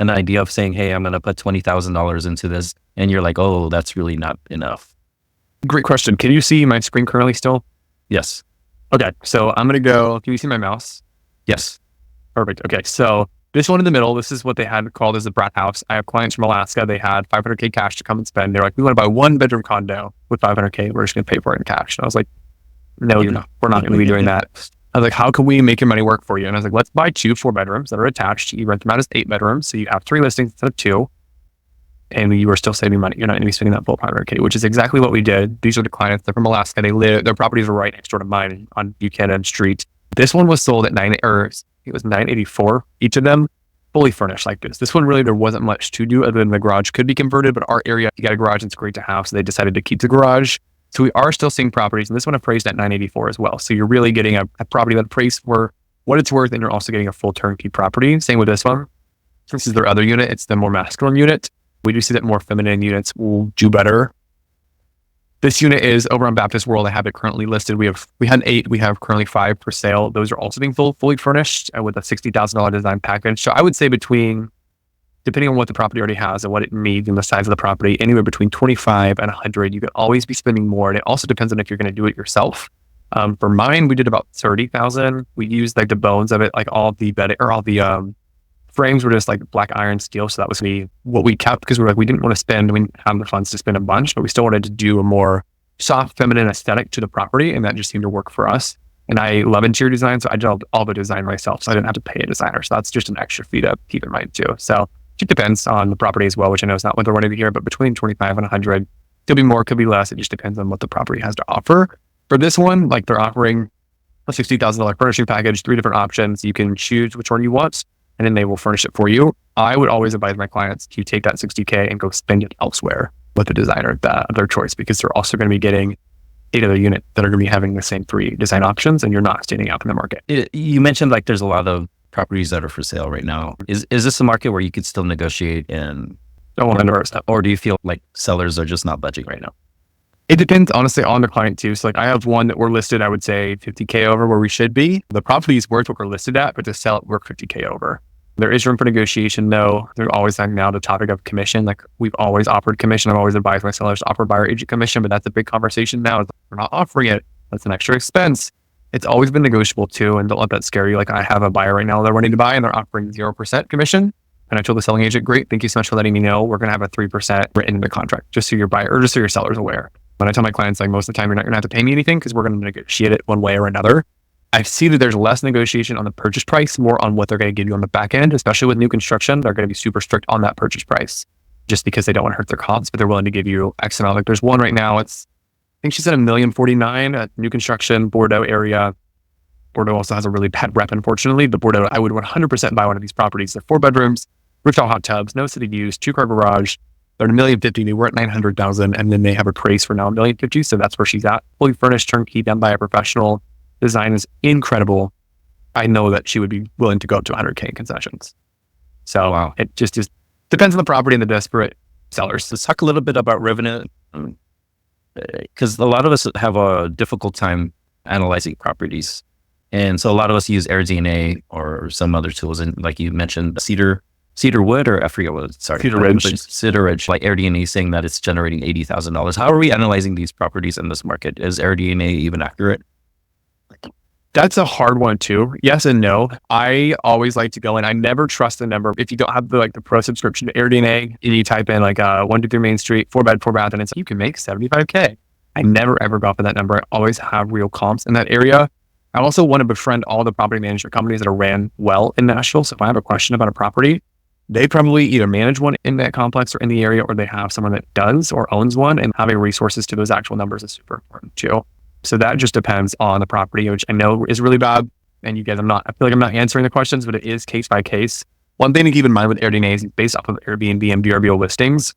an idea of saying, hey, I'm going to put $20,000 into this, and you're like, oh, that's really not enough? Great question. Can you see my screen currently still? Yes. Okay. So I'm going to go, can you see my mouse? Yes. Perfect. Okay. So this one in the middle, this is what they had called as the brat house. I have clients from Alaska. They had $500K cash to come and spend. They're like, we want to buy 1-bedroom condo with $500K. We're just going to pay for it in cash. And I was like, no, we're not going to be doing that. I was like, how can we make your money work for you? And I was like, let's buy 2 4-bedrooms that are attached. You rent them out as 8 bedrooms. So you have 3 listings instead of 2. And you are still saving money. You're not going to be spending that full $500K, which is exactly what we did. These are the clients. They're from Alaska. Their properties are right next door to mine on Buchanan Street. This one was sold at it was $984 each of them, fully furnished like this. This one really, there wasn't much to do other than the garage could be converted, but our area, you got a garage, it's great to have. So they decided to keep the garage. So we are still seeing properties, and this one appraised at $984 as well. So you're really getting a property that appraised for what it's worth, and you're also getting a full turnkey property. Same with this one. This is their other unit. It's the more masculine unit. We do see that more feminine units will do better. This unit is over on Baptist World. I have it currently listed. We had 8. We have currently 5 for sale. Those are also being fully furnished with a $60,000 design package. So I would say depending on what the property already has and what it needs and the size of the property, anywhere between 25 and 100, you could always be spending more. And it also depends on if you're going to do it yourself. For mine, we did about 30,000. We used like the bones of it, like all the frames were just like black iron steel. So that was what we kept because we didn't want to spend, we didn't have the funds to spend a bunch, but we still wanted to do a more soft, feminine aesthetic to the property. And that just seemed to work for us. And I love interior design. So I did all the design myself. So I didn't have to pay a designer. So that's just an extra fee to keep in mind too. So it depends on the property as well, which I know is not what they're wanting to hear, but between 25 and 100, could be more, could be less. It just depends on what the property has to offer. For this one, like they're offering a $60,000 furnishing package, 3 different options. You can choose which one you want, and then they will furnish it for you. I would always advise my clients to take that $60K and go spend it elsewhere with a designer of their choice, because they're also going to be getting 8 other units that are going to be having the same 3 design options, and you're not standing out in the market. You mentioned like there's a lot of properties that are for sale right now. Is this a market where you could still negotiate and, or do you feel like sellers are just not budging right now? It depends, honestly, on the client too. So like I have one that we're listed, I would say 50K over where we should be. The property is worth what we're listed at, but to sell it, we're 50K over. There is room for negotiation though. There's always like now the topic of commission. Like we've always offered commission. I've always advised my sellers to offer buyer agent commission, but that's a big conversation now. We're not offering it. That's an extra expense. It's always been negotiable too. And don't let that scare you. Like I have a buyer right now, they're wanting to buy and they're offering 0% commission. And I told the selling agent, great, thank you so much for letting me know. We're going to have a 3% written in the contract, just so your buyer, or just so your seller's aware. When I tell my clients, like most of the time, you're not going to have to pay me anything because we're going to negotiate it one way or another. I see that there's less negotiation on the purchase price, more on what they're going to give you on the back end, especially with new construction. They're going to be super strict on that purchase price just because they don't want to hurt their costs, but they're willing to give you X amount. Like there's one right now, I think she said $1,049,000 at new construction, Bordeaux area. Bordeaux also has a really bad rep, unfortunately, but Bordeaux, I would 100% buy one of these properties. They're 4 bedrooms, rooftop hot tubs, no city use, 2-car garage. They're $1,050,000. They were at $900,000, and then they have a price for now $1,050,000. So that's where she's at. Fully furnished, turnkey, done by a professional. Design is incredible. I know that she would be willing to go up to $100K in concessions. So wow. It just depends on the property and the desperate sellers. Let's talk a little bit about revenue, because a lot of us have a difficult time analyzing properties, and so a lot of us use AirDNA or some other tools, and like you mentioned, Cedar Wood, or I forget what it's, sorry. Cedar Ridge. Cedar Ridge, like AirDNA saying that it's generating $80,000. How are we analyzing these properties in this market? Is AirDNA even accurate? That's a hard one too. Yes and no. I always like to go in. I never trust the number. If you don't have the pro subscription to AirDNA, and you type in like 123 Main Street, 4-bed, 4-bath, and it's like, you can make 75K. I never ever go for that number. I always have real comps in that area. I also want to befriend all the property management companies that are ran well in Nashville. So if I have a question about a property, they probably either manage one in that complex or in the area, or they have someone that does or owns one, and having resources to those actual numbers is super important too. So that just depends on the property, which I know is really bad. And you guys, I feel like I'm not answering the questions, but it is case by case. One thing to keep in mind with AirDNA is based off of Airbnb and VRBO listings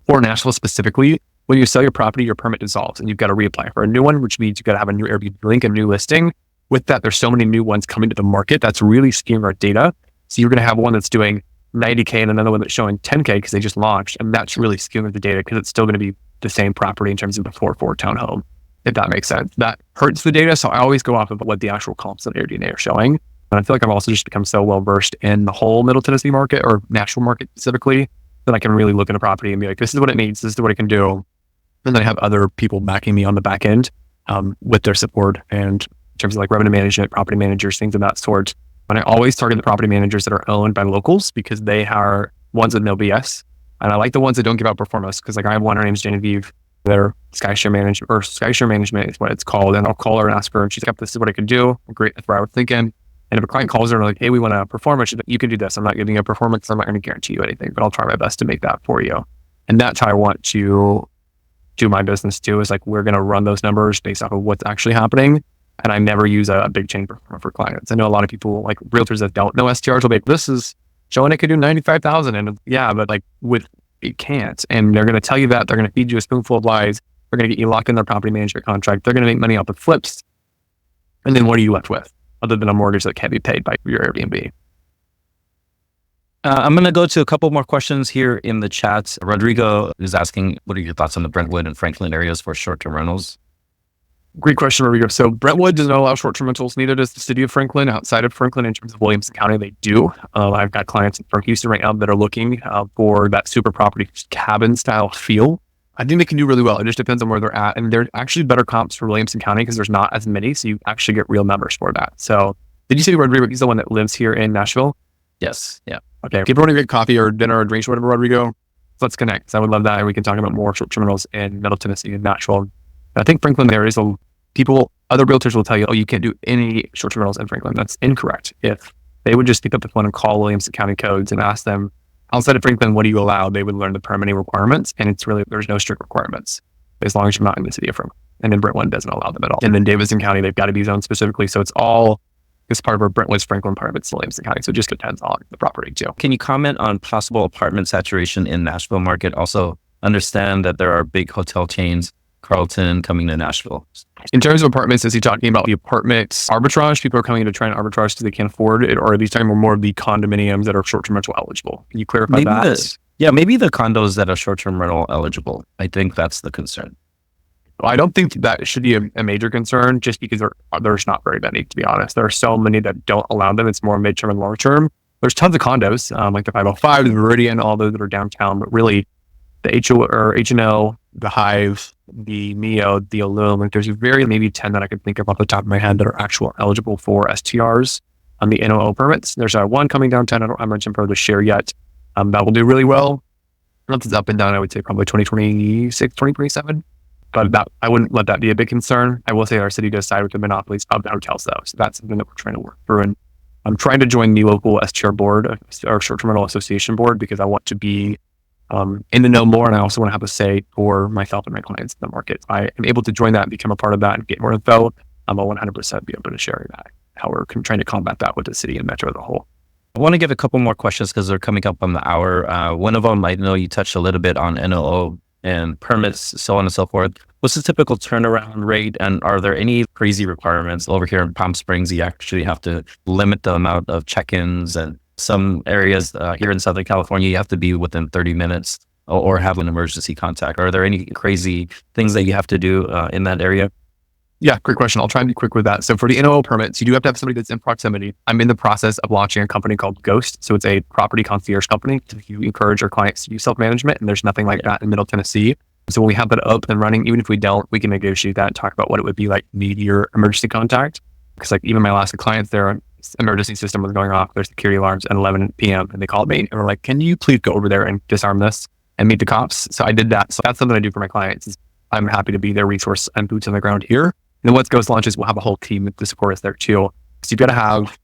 for Nashville specifically. When you sell your property, your permit dissolves and you've got to reapply for a new one, which means you've got to have a new Airbnb link, a new listing. With that, there's so many new ones coming to the market that's really skewing our data. So you're going to have one that's doing 90K and another one that's showing 10K because they just launched. And that's really skewing the data because it's still going to be the same property in terms of the 4.4 townhome, if that makes sense. That hurts the data. So I always go off of what the actual comps on AirDNA are showing. And I feel like I've also just become so well versed in the whole Middle Tennessee market or Nashville market specifically that I can really look at a property and be like, this is what it needs. This is what it can do. And then I have other people backing me on the back end with their support and in terms of like revenue management, property managers, things of that sort. And I always target the property managers that are owned by locals because they are ones with no BS. And I like the ones that don't give out performance because like I have one, her name's Genevieve. Their SkyShare management is what it's called. And I'll call her and ask her, and she's like, this is what I could do. Great, that's what I was thinking. And if a client calls her and like, hey, we want a performance, she's like, you can do this. I'm not giving you a performance. I'm not going to guarantee you anything, but I'll try my best to make that for you. And that's how I want to do my business too, is like, we're going to run those numbers based off of what's actually happening. And I never use a big chain performer for clients. I know a lot of people, like realtors that don't know STRs will be like, this is showing it could do 95,000. And yeah, but like it can't. And they're going to tell you that. They're going to feed you a spoonful of lies. They're going to get you locked in their property management contract. They're going to make money off of flips. And then what are you left with other than a mortgage that can't be paid by your Airbnb? I'm going to go to a couple more questions here in the chat. Rodrigo is asking, what are your thoughts on the Brentwood and Franklin areas for short-term rentals? Great question, Rodrigo. So Brentwood does not allow short-term rentals, neither does the city of Franklin. Outside of Franklin, in terms of Williamson County, they do. I've got clients from Houston right now that are looking for that super property cabin style feel. I think they can do really well. It just depends on where they're at. And they're actually better comps for Williamson County because there's not as many. So you actually get real numbers for that. So did you say Rodrigo, he's the one that lives here in Nashville? Yes. Yeah. Okay. If everyone a great coffee or dinner or drinks or whatever, Rodrigo, let's connect. So I would love that. And we can talk about more short-term rentals in Middle Tennessee and Nashville. I think Franklin, there is other realtors will tell you, oh, you can't do any short-term rentals in Franklin. That's incorrect. If they would just pick up the phone and call Williamson County codes and ask them, outside of Franklin, what do you allow? They would learn the permitting requirements. And it's really, there's no strict requirements as long as you're not in the city of Franklin. And then Brentwood doesn't allow them at all. And then Davidson County, they've got to be zoned specifically. So it's part of our Brentwood's Franklin part of it's Williamson County. So it just depends on the property too. Can you comment on possible apartment saturation in Nashville market? Also understand that there are big hotel chains, Carlton, coming to Nashville. In terms of apartments, is he talking about the apartment arbitrage? People are coming to try and arbitrage because they can't afford it, or are these talking about more of the condominiums that are short-term rental eligible? Can you clarify that? Maybe the condos that are short-term rental eligible. I think that's the concern. Well, I don't think that should be a major concern just because there's not very many, to be honest. There are so many that don't allow them. It's more mid-term and long-term. There's tons of condos, like the 505, the Meridian, all those that are downtown, but really the H&O, the Hive, the Mio, the Illum, like there's maybe 10 that I could think of off the top of my head that are actual eligible for STRs on the NOO permits. There's one coming downtown. I don't have much info to share yet. That will do really well. Once it's up and down, I would say probably 2026, 2027. But I wouldn't let that be a big concern. I will say our city does side with the monopolies of the hotels though. So that's something that we're trying to work through. And I'm trying to join the local STR board, or short-term rental association board, because I want to be in the know more. And I also want to have a say for myself and my clients in the market. If I am able to join that and become a part of that and get more info, I'll 100% be open to sharing that, how we're trying to combat that with the city and metro as a whole. I want to get a couple more questions because they're coming up on the hour. One of them, I know you touched a little bit on NOO and permits, so on and so forth. What's the typical turnaround rate? And are there any crazy requirements? Over here in Palm Springs, you actually have to limit the amount of check-ins, and some areas here in Southern California, you have to be within 30 minutes or have an emergency contact. Are there any crazy things that you have to do in that area? Yeah, great question. I'll try and be quick with that. So for the NOO permits, you do have to have somebody that's in proximity. I'm in the process of launching a company called Ghost. So it's a property concierge company. You encourage our clients to do self-management, and there's nothing like that in Middle Tennessee. So when we have that up and running, even if we don't, we can negotiate that and talk about what it would be like to need your emergency contact. Because like even my last clients, their emergency system was going off, their security alarms at 11 p.m. and they called me and were like, can you please go over there and disarm this and meet the cops? So I did that. So that's something I do for my clients. Is I'm happy to be their resource and boots on the ground here. And then once Ghost launches, we'll have a whole team to support us there too. So you've got to have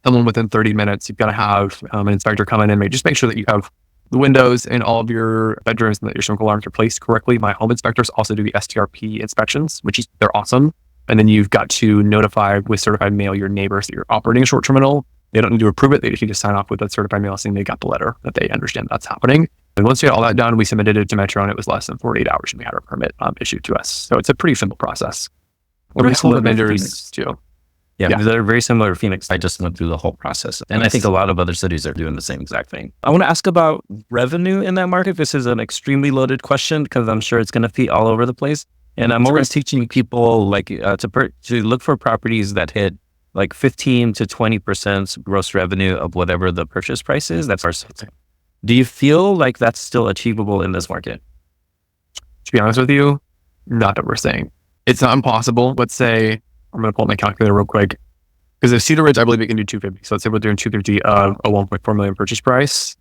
someone within 30 minutes. You've got to have an inspector come in and just make sure that you have the windows in all of your bedrooms and that your sprinkler alarms are placed correctly. My home inspectors also do the STRP inspections, they're awesome. And then you've got to notify with certified mail your neighbors that you're operating a short terminal. They don't need to approve it. They just need to sign off with that certified mail saying they got the letter, that they understand that's happening. And once you get all that done, we submitted it to Metro and it was less than 48 hours and we had our permit issued to us. So it's a pretty simple process. What are some of the vendors too? Yeah, Yeah. they're very similar to Phoenix. I just went through the whole process. And I think a lot of other cities are doing the same exact thing. I want to ask about revenue in that market. This is an extremely loaded question because I'm sure it's going to be all over the place. And I'm always teaching people like to look for properties that hit like 15 to 20% gross revenue of whatever the purchase price is. That's our. Do you feel like that's still achievable in this market? To be honest with you, not that we're saying. It's not impossible. Let's say, I'm going to pull up my calculator real quick. Because if Cedar Ridge, I believe it can do 250. So let's say we're doing 250 of a 1.4 million purchase price.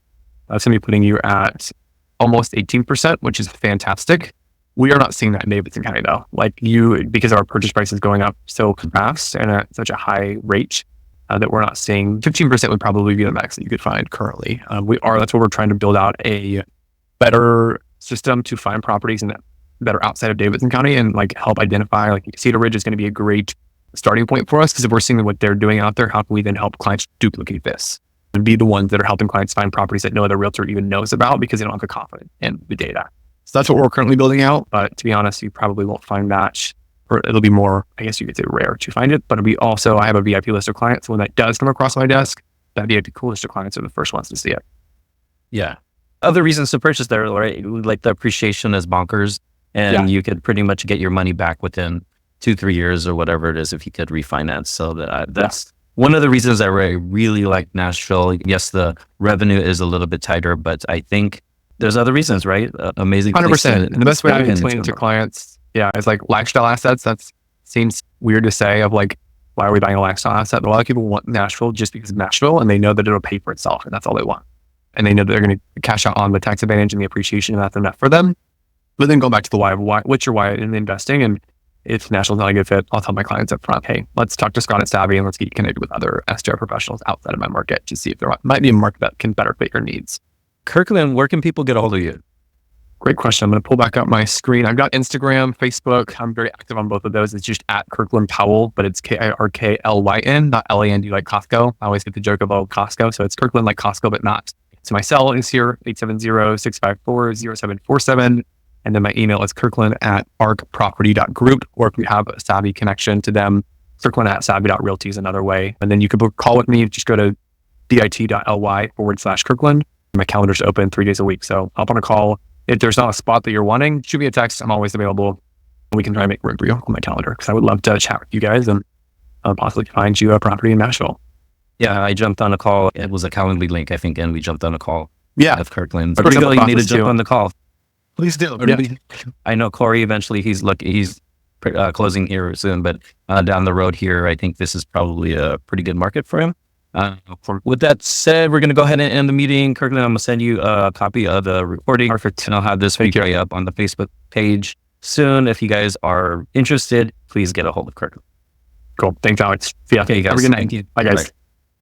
That's going to be putting you at almost 18%, which is fantastic. We are not seeing that in Davidson County though. Like because our purchase price is going up so fast and at such a high rate that we're not seeing. 15% would probably be the max that you could find currently. That's what we're trying to build out a better system to find properties that are outside of Davidson County and like help identify, like Cedar Ridge is going to be a great starting point for us, because if we're seeing what they're doing out there, how can we then help clients duplicate this and be the ones that are helping clients find properties that no other realtor even knows about because they don't have the confidence in the data. So that's what we're currently building out. But to be honest, you probably won't find that, or it'll be more, I guess you could say, rare to find it. But I have a VIP list of clients. So when that does come across my desk, that VIP list of clients are the first ones to see it. Yeah. Other reasons to purchase there, right? Like the appreciation is bonkers, and you could pretty much get your money back within 2-3 years or whatever it is if you could refinance. So that's one of the reasons I really like Nashville. Yes, the revenue is a little bit tighter, but I think there's other reasons, right? Amazing. 100%. And the best way I explain it to clients, is like lifestyle assets. That seems weird to say of like, why are we buying a lifestyle asset? But a lot of people want Nashville just because of Nashville, and they know that it'll pay for itself, and that's all they want. And they know that they're going to cash out on the tax advantage and the appreciation, and that's enough for them. But then go back to the why. What's your why in investing? And if Nashville's not a good fit, I'll tell my clients up front, hey, let's talk to Scott at Savvy and let's get you connected with other STR professionals outside of my market to see if there might be a market that can better fit your needs. Kirklyn, where can people get a hold of you? Great question. I'm going to pull back up my screen. I've got Instagram, Facebook. I'm very active on both of those. It's just at Kirklyn Powell, but it's Kirklyn, not LAND like Costco. I always get the joke of Costco. So it's Kirklyn like Costco, but not. So my cell is here, 870-654-0747. And then my email is kirklyn@arkproperty.group. Or if you have a Savvy connection to them, kirklyn@savvy.realty is another way. And then you can book a call with me. Just go to dit.ly/Kirklyn. My calendar's open 3 days a week. So hop on a call. If there's not a spot that you're wanting, shoot me a text. I'm always available. We can try and make room for you on my calendar, because I would love to chat with you guys and possibly find you a property in Nashville. Yeah, I jumped on a call. It was a Calendly link, I think, and we jumped on a call. Yeah, with Kirklyn. So you need to jump on the call. Please do. Yeah. I know Corey eventually he's closing here soon, but down the road here, I think this is probably a pretty good market for him. With that said, we're going to go ahead and end the meeting. Kirklyn, I'm going to send you a copy of the recording, and I'll have this video up on the Facebook page soon. If you guys are interested, please get a hold of Kirklyn. Cool. Thanks, Alex. Yeah. Okay, guys. Have a good night. Thank you. Bye, guys. Bye.